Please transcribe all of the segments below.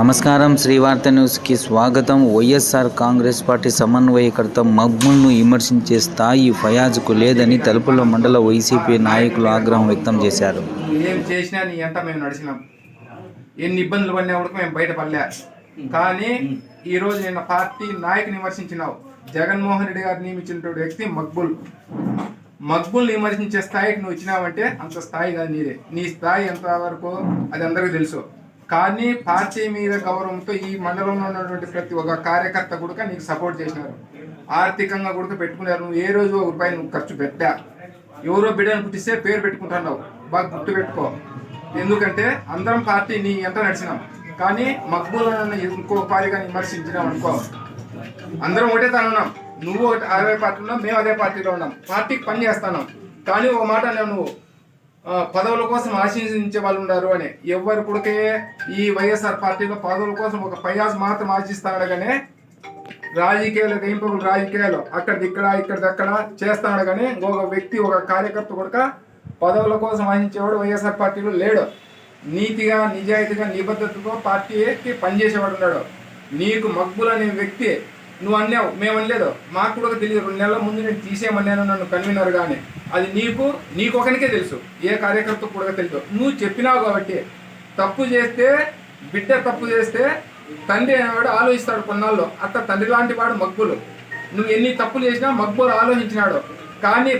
నమస్కారం. శ్రీవార్త న్యూస్కి స్వాగతం. వైఎస్ఆర్ కాంగ్రెస్ పార్టీ సమన్వయకర్త మక్బుల్ను విమర్శించే స్థాయి ఫయాజ్కు లేదని తలుపుల మండల వైసీపీ నాయకులు ఆగ్రహం వ్యక్తం చేశారు. ఏం చేసినా నీ ఎంత మేము నడిచినాం, ఎన్ని ఇబ్బందులు పడినా కూడా మేము బయటపడలే. కానీ ఈరోజు నిన్న పార్టీ నాయకుని విమర్శించినావు. జగన్మోహన్ రెడ్డి గారు నియమించినటువంటి వ్యక్తి మక్బుల్ విమర్శించే స్థాయికి నువ్వు ఇచ్చినావంటే అంత స్థాయి కాదు నీదే. నీ స్థాయి ఎంతవరకు అది అందరికీ తెలుసు. కానీ పార్టీ మీద గౌరవంతో ఈ మండలంలో ఉన్నటువంటి ప్రతి ఒక్క కార్యకర్త కూడా నీకు సపోర్ట్ చేసినారు, ఆర్థికంగా కూడా పెట్టుకున్నారు. నువ్వు ఏ రోజు ఒక రూపాయి నువ్వు ఖర్చు పెట్టా. ఎవరో బిడ్డను పుట్టిస్తే పేరు పెట్టుకుంటున్నావు, బాగా గుర్తు పెట్టుకో. ఎందుకంటే అందరం పార్టీ నీ ఎంత నడిచినాం. కానీ మక్బూల్ ఇంకో పార్టీగా విమర్శించినాం అనుకో, అందరం ఒకటే తాను ఉన్నాం. నువ్వు అదే పార్టీలో ఉన్నాం, మేము అదే పార్టీలో ఉన్నాం, పార్టీకి పని చేస్తాను. కానీ ఒక మాట నువ్వు పదవుల కోసం ఆశించే వాళ్ళు ఉన్నారు అని. ఎవరు కొడుకే ఈ వైఎస్ఆర్ పార్టీలో పదవుల కోసం ఒక ఫయాజ్ మాత్రం ఆశిస్తాడు. కానీ రాజకీయాలు రేంపబుల్ రాజకీయాలు ఇక్కడ చేస్తాడు. కానీ ఒక వ్యక్తి ఒక కార్యకర్త కూడా పదవుల కోసం ఆశించేవాడు వైఎస్ఆర్ పార్టీలో లేడు. నీతిగా నిజాయితీగా నిబద్ధతతో పార్టీకి పనిచేసేవాడు ఉన్నాడు. నీకు మక్బుల్ అనే వ్యక్తి నువ్వు అన్నావు, మేము అనలేదు. మాకు కూడా తెలియదు. 2 నెలల ముందు నేను తీసేయమన్నాను నన్ను కన్వీనర్. కానీ అది నీకొకరికే తెలుసు, ఏ కార్యకర్తకు కూడా తెలుసు. నువ్వు చెప్పినావు కాబట్టి. తప్పు చేస్తే బిడ్డ తప్పు చేస్తే తండ్రి అనేవాడు ఆలోచిస్తాడు కొన్నాళ్ళు. అట్లా తండ్రి లాంటి వాడు మక్బుల్. నువ్వు ఎన్ని తప్పులు చేసినా మక్బుల్ ఆలోచించినాడు. కానీ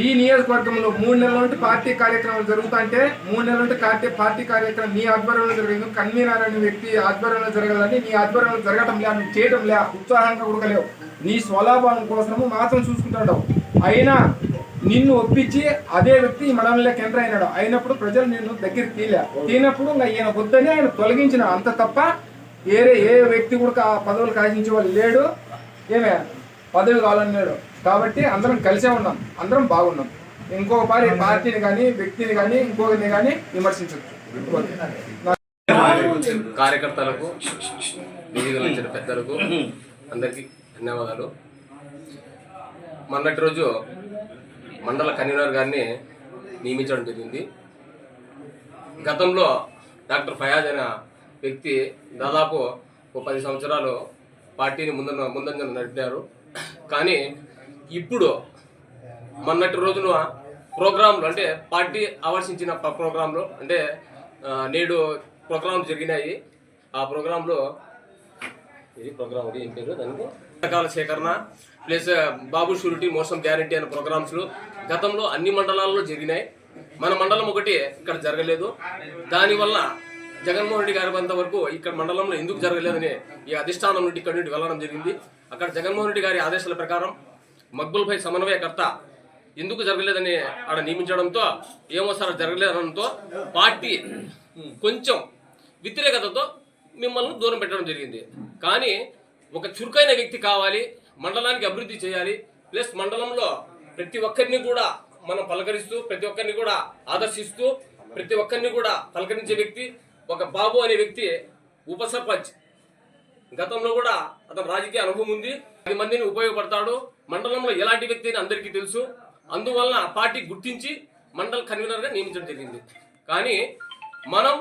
ఈ నియోజకవర్గంలో 3 నెలల నుండి పార్టీ కార్యక్రమాలు జరుగుతుంటే 3 నెలల నుండి పార్టీ కార్యక్రమం నీ ఆధ్వర్యంలో జరిగింది. కన్వీనర్ అనే వ్యక్తి ఆధ్వర్యంలో జరగాలని నీ ఆధ్వర్యంలో జరగటం లే, నువ్వు చేయటం లే, ఉత్సాహంగా ఉడకలేవు. నీ స్వలాభం కోసము మాత్రం చూసుకుంటాడు. అయినా నిన్ను ఒప్పించి అదే వ్యక్తి మనల్లోకి ఎంటర్ అయినాడు. అయినప్పుడు ప్రజలు నిన్ను దగ్గరికి తీనప్పుడు ఈయన వద్దని ఆయన తొలగించిన అంత తప్ప ఏ వ్యక్తి కూడా ఆ పదవులు కాజించే వాళ్ళు లేడు. ఏమే పదవి కావాలన్నాడు. కాబట్టి అందరం కలిసే ఉన్నాం, అందరం బాగున్నాం. ఇంకొక పార్టీని కానీ వ్యక్తిని కానీ ఇంకొకరిని కానీ విమర్శించవచ్చు. కార్యకర్తలకు, నిధిగలించిన పెద్దలకు అందరికీ ధన్యవాదాలు. మొన్నటి రోజు మండల కన్వీనర్ గారిని నియమించడం జరిగింది. గతంలో డాక్టర్ ఫయాజ్ అనే వ్యక్తి దాదాపు 10 సంవత్సరాలు పార్టీని ముందంజ నడిపారు. కానీ ఇప్పుడు మొన్నటి రోజున ప్రోగ్రాంలు అంటే పార్టీ ఆవర్షించిన ప్రోగ్రాంలు అంటే నేడు ప్రోగ్రాంలు జరిగినాయి. ఆ ప్రోగ్రాంలో ఏం పేరు దానికి రకాల సేకరణ ప్లస్ బాబు షూరిటీ మోసం గ్యారంటీ అనే ప్రోగ్రామ్స్లు గతంలో అన్ని మండలాల్లో జరిగినాయి. మన మండలం ఒకటి ఇక్కడ జరగలేదు. దానివల్ల జగన్మోహన్ రెడ్డి గారి వరకు ఇక్కడ మండలంలో ఎందుకు జరగలేదని ఈ అధిష్టానం నుండి ఇక్కడ నుండి వెళ్ళడం జరిగింది. అక్కడ జగన్మోహన్ రెడ్డి గారి ఆదేశాల ప్రకారం మక్బుల్పై సమన్వయకర్త ఎందుకు జరగలేదని ఆడ నియమించడంతో ఏమో సార్ జరగలేదనడంతో పార్టీ కొంచెం వ్యతిరేకతతో మిమ్మల్ని దూరం పెట్టడం జరిగింది. కానీ ఒక చురుకైన వ్యక్తి కావాలి, మండలానికి అభివృద్ధి చేయాలి, ప్లస్ మండలంలో ప్రతి ఒక్కరిని కూడా మనం పలకరిస్తూ ప్రతి ఒక్కరిని కూడా ఆదర్శిస్తూ ప్రతి ఒక్కరిని కూడా పలకరించే వ్యక్తి ఒక బాబు అనే వ్యక్తి ఉప సర్పంచ్. గతంలో కూడా అతను రాజకీయ అనుభవం ఉంది, 10 మందిని ఉపయోగపడతాడు. మండలంలో ఎలాంటి వ్యక్తి అని అందరికీ తెలుసు. అందువల్ల పార్టీ గుర్తించి మండల కన్వీనర్గా నియమించడం జరిగింది. కానీ మనం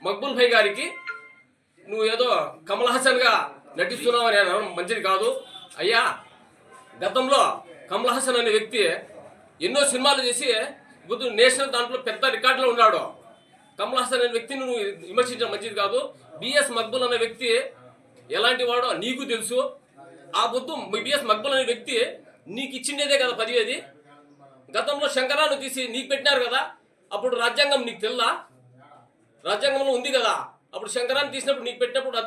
మక్బుల్ భాయ్ గారికి నువ్వు ఏదో కమల్ హాసన్గా నటిస్తున్నావు అని అనడం మంచిది కాదు. అయ్యా, గతంలో కమల్ హాసన్ అనే వ్యక్తి ఎన్నో సినిమాలు చేసి నేషనల్ దాంట్లో పెద్ద రికార్డులో ఉన్నాడు. కమల్ హాసన్ అనే వ్యక్తిని నువ్వు విమర్శించడం మంచిది కాదు. బిఎస్ మక్బుల్ అనే వ్యక్తి ఎలాంటి వాడో నీకు తెలుసు. ఆ బిఎస్ మక్బుల్ అనే వ్యక్తి నీకు ఇచ్చిండేదే కదా పదివేది. గతంలో శంకరాను తీసి నీకు పెట్టినారు కదా, అప్పుడు రాజ్యాంగం నీకు తెల్లా? రాజ్యాంగంలో ఉంది కదా. అప్పుడు శంకరాన్ని తీసినప్పుడు నీకు పెట్టినప్పుడు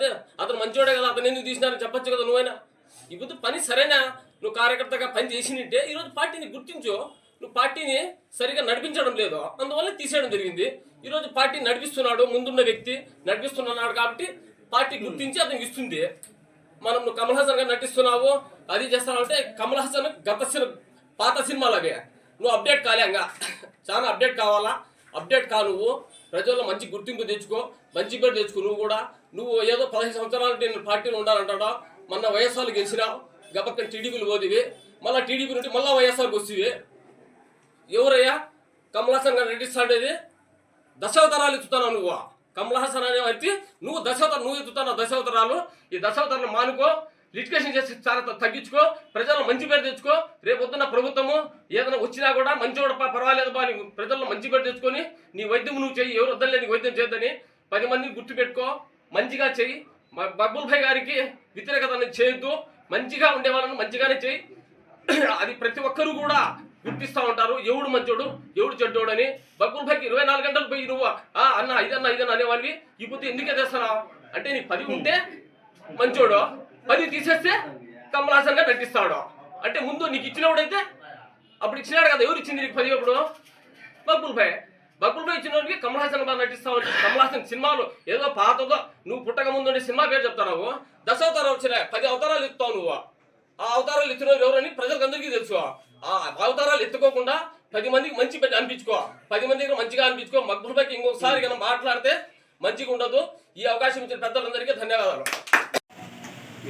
అతను మంచోడే కదా, అతను ఎందుకు తీసినారని చెప్పచ్చు కదా నువ్వైనా. ఇప్పుడు పని సరైన నువ్వు కార్యకర్తగా పని చేసినట్టే ఈరోజు పార్టీని గుర్తించు. నువ్వు పార్టీని సరిగా నడిపించడం లేదు, అందువల్ల తీసేయడం జరిగింది. ఈరోజు పార్టీ నడిపిస్తున్నాడు, ముందున్న వ్యక్తి నడిపిస్తున్నాడు కాబట్టి పార్టీ గుర్తించి అతనికి ఇస్తుంది. మనం నువ్వు కమల్ హాసన్ గారు నటిస్తున్నావు, అది చేస్తున్నావు అంటే కమల్ హాసన్ పాత సినిమాలు అవే. నువ్వు అప్డేట్ కాలేంగా, చాలా అప్డేట్ కావాలా. అప్డేట్ కా, నువ్వు ప్రజల్లో మంచి గుర్తింపు తెచ్చుకో, మంచి పేరు తెచ్చుకో. నువ్వు ఏదో 15 సంవత్సరాలు నేను పార్టీలో ఉండాలంటాడా. మొన్న వైఎస్ఆర్లు గెలిచినావు, గబక్కన టీడీపీలు పోదివి, మళ్ళీ టీడీపీ నుండి మళ్ళీ వైఎస్ఆర్కి వస్తేవి. ఎవరయ్యా కమల్ హాసన్ గారు నటిస్తాడేది? దశావతారాలు ఇస్తున్నావు నువ్వు. కమల్ హాసన్ అనే వ్యక్తి నువ్వు ఎత్తుతున్న దశావతారాలు, ఈ దశావతారాలు మానుకో, లిటిగేషన్ చేసి చాలా తగ్గించుకో, ప్రజల్లో మంచి పేరు తెచ్చుకో. రేపొద్దున్న ప్రభుత్వము ఏదైనా వచ్చినా కూడా మంచివాడు పర్వాలేదు బా, నీకు ప్రజల్లో మంచి పేరు తెచ్చుకొని నీ వైద్యం నువ్వు చెయ్యి, ఎవరు వద్దలే నీకు వైద్యం చేయొద్దని 10 మందిని గుర్తుపెట్టుకో, మంచిగా చెయ్యి. మక్బూల్ భాయ్ గారికి వ్యతిరేకత అనేది చేయొద్దు, మంచిగా ఉండే వాళ్ళని మంచిగానే చెయ్యి. అది ప్రతి ఒక్కరూ కూడా గుర్తిస్తూ ఉంటారు, ఎవడు మంచోడు ఎవడు చెడ్డోడు అని. మక్బూల్ భాయ్కి 24 గంటలు పోయి నువ్వు అన్న ఇదన్నా అనేవాడివి, ఇప్పుడు ఎందుకే తెస్తున్నావు అంటే నీకు 10 ఉంటే మంచోడు, 10 తీసేస్తే కమల్ హాసన్ గా నటిస్తాడు. అంటే ముందు నీకు ఇచ్చినప్పుడైతే అప్పుడు ఇచ్చినాడు కదా, ఎవరు ఇచ్చింది నీకు 10 అప్పుడు? మక్బూల్ భాయ్ ఇచ్చిన వాడికి కమల్ హాసన్ బాగా నటిస్తావు. కమల్ హాసన్ సినిమాలు ఏదో పాతదో, నువ్వు పుట్టక ముందు సినిమా పేరు చెప్తావు, దశావతారాలు వచ్చినాయి, 10 అవతారాలు ఎత్తుతావు నువ్వు. ఆ అవతారాలు ఎత్తిన ఎవరని ప్రజలకు అందరికీ తెలుసు. ఆ అవతారాలు ఎత్తుకోకుండా 10 మందికి మంచి పెద్ద అనిపించుకో, 10 మంది దగ్గర మంచిగా అనిపించుకో. మక్బూల్ భాయ్కి ఇంకొకసారి కన్నా మాట్లాడితే మంచిగా ఉండదు. ఈ అవకాశం ఇచ్చిన పెద్దలందరికీ ధన్యవాదాలు.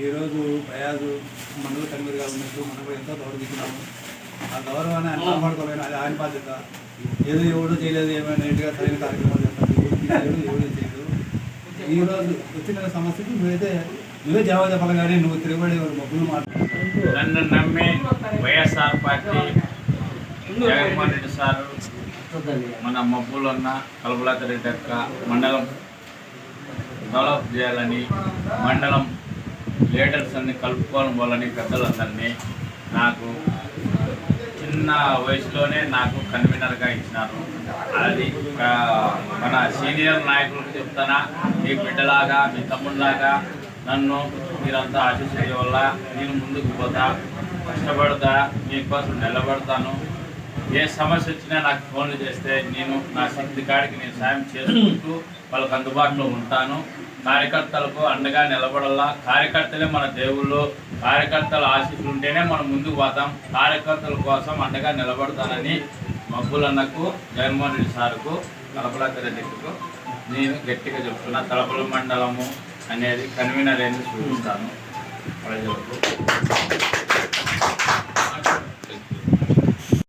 ఈరోజు ఫయాజు మండల కన్వీనర్గా ఉన్నట్టు మనకు ఎంతో గౌరవించినాము. ఆ గౌరవాన్ని ఆయన కాపాడుకోలేను, అది ఆయన బాధ్యత. ఏదో ఎవడో చేయలేదు, ఏమైనా ఇంటిగా సరైన కార్యక్రమాలు చేస్తారు, ఎవడో చేయలేదు. ఈరోజు వచ్చిన సమస్యకి నువ్వే జవాబు చెప్పాలి, కానీ నువ్వు తిరగబడి మబ్బులు మాట్లాడు. నన్ను నమ్మి వైఎస్ఆర్ పార్టీ జగన్మోహన్ రెడ్డి సారు మన మబ్బులు ఉన్న కల్పలత రెడ్డి యొక్క మండలం డెవలప్ చేయాలని, మండలం లీడర్స్ అన్ని కలుపుకోవడం వల్లని పెద్దలందరినీ నాకు చిన్న వయసులోనే నాకు కన్వీనర్గా ఇచ్చినారు. అది మన సీనియర్ నాయకులకు చెప్తానా, మీ బిడ్డలాగా మీ తమ్ముడిలాగా నన్ను మీరంతా ఆశీస్సుల వల్ల నేను ముందుకు పోతా, కష్టపడతా, మీకోసం నిలబడతాను. ఏ సమస్య వచ్చినా నాకు ఫోన్లు చేస్తే నేను నా శక్తి కాడికి నేను సాయం చేసుకుంటూ వాళ్ళకు అందుబాటులో ఉంటాను. కార్యకర్తలకు అండగా నిలబడాలా, కార్యకర్తలే మన దేవుళ్ళు, కార్యకర్తల ఆశీస్సులు ఉంటేనే మనం ముందుకు పోతాం. కార్యకర్తల కోసం అండగా నిలబడతానని మబ్బులన్నకు, జగన్మోహన్ రెడ్డి సార్కు, కల్పలత రెడ్డికు నేను గట్టిగా చెప్తున్నా. తలపల మండలము అనేది కన్వీనర్ ఏంది చూపిస్తాను ప్రజలకు.